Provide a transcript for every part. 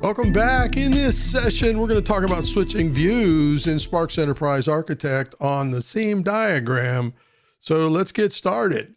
Welcome back. In this session, we're going to talk about switching views in Sparx Enterprise Architect on the theme diagram. So let's get started.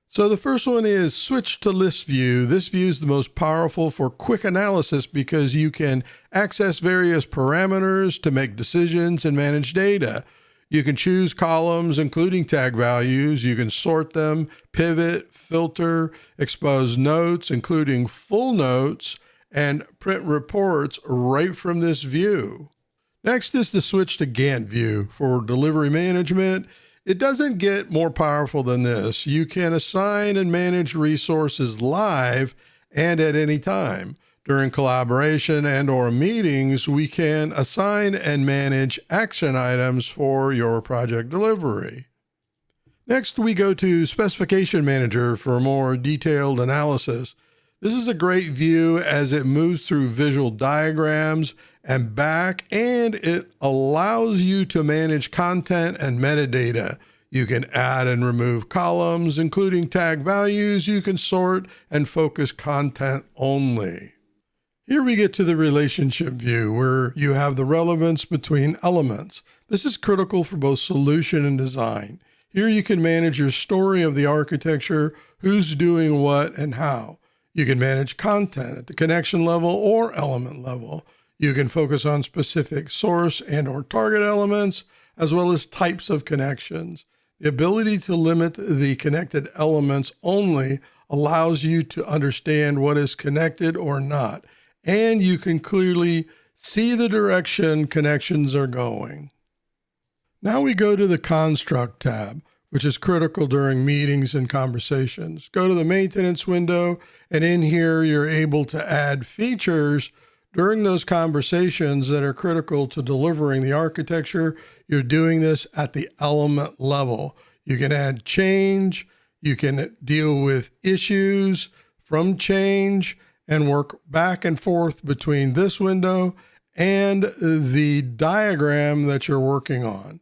So the first one is switch to list view. This view is the most powerful for quick analysis because you can access various parameters to make decisions and manage data. You can choose columns, including tag values. You can sort them, pivot, filter, expose notes, including full notes, and print reports right from this view. Next is the switch to Gantt View for delivery management. It doesn't get more powerful than this. You can assign and manage resources live and at any time. During collaboration and/or meetings, we can assign and manage action items for your project delivery. Next, we go to Specification Manager for more detailed analysis. This is a great view as it moves through visual diagrams and back, and it allows you to manage content and metadata. You can add and remove columns, including tag values. You can sort and focus content only. Here we get to the relationship view, where you have the relevance between elements. This is critical for both solution and design. Here you can manage your story of the architecture, who's doing what and how. You can manage content at the connection level or element level. You can focus on specific source and/or target elements, as well as types of connections. The ability to limit the connected elements only allows you to understand what is connected or not, and you can clearly see the direction connections are going. Now we go to the Construct tab, which is critical during meetings and conversations. Go to the maintenance window, and in here, you're able to add features during those conversations that are critical to delivering the architecture. You're doing this at the element level. You can add change, you can deal with issues from change, and work back and forth between this window and the diagram that you're working on.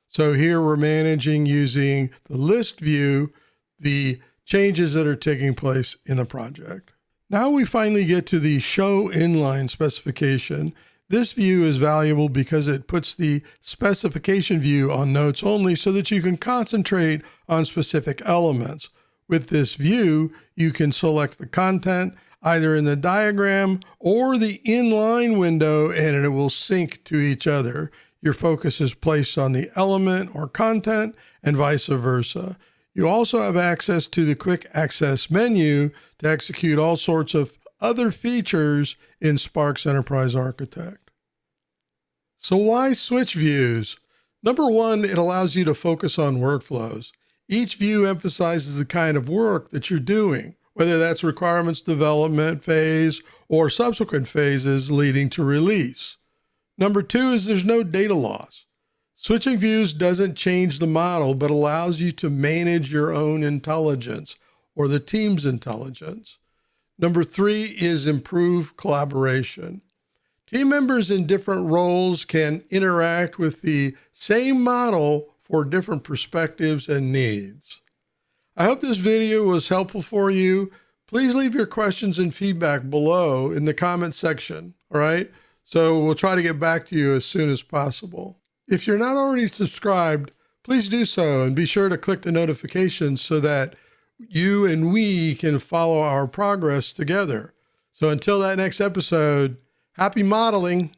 So here we're managing using the list view, the changes that are taking place in the project. Now we finally get to the show inline specification. This view is valuable because it puts the specification view on notes only so that you can concentrate on specific elements. With this view, you can select the content either in the diagram or the inline window, and it will sync to each other. Your focus is placed on the element or content and vice versa. You also have access to the quick access menu to execute all sorts of other features in Sparx Enterprise Architect. So why switch views? Number one, it allows you to focus on workflows. Each view emphasizes the kind of work that you're doing, whether that's requirements development phase or subsequent phases leading to release. Number two is there's no data loss. Switching views doesn't change the model, but allows you to manage your own intelligence or the team's intelligence. Number three is improve collaboration. Team members in different roles can interact with the same model for different perspectives and needs. I hope this video was helpful for you. Please leave your questions and feedback below in the comment section, all right? So we'll try to get back to you as soon as possible. If you're not already subscribed, please do so and be sure to click the notifications so that you and we can follow our progress together. So until that next episode, happy modeling.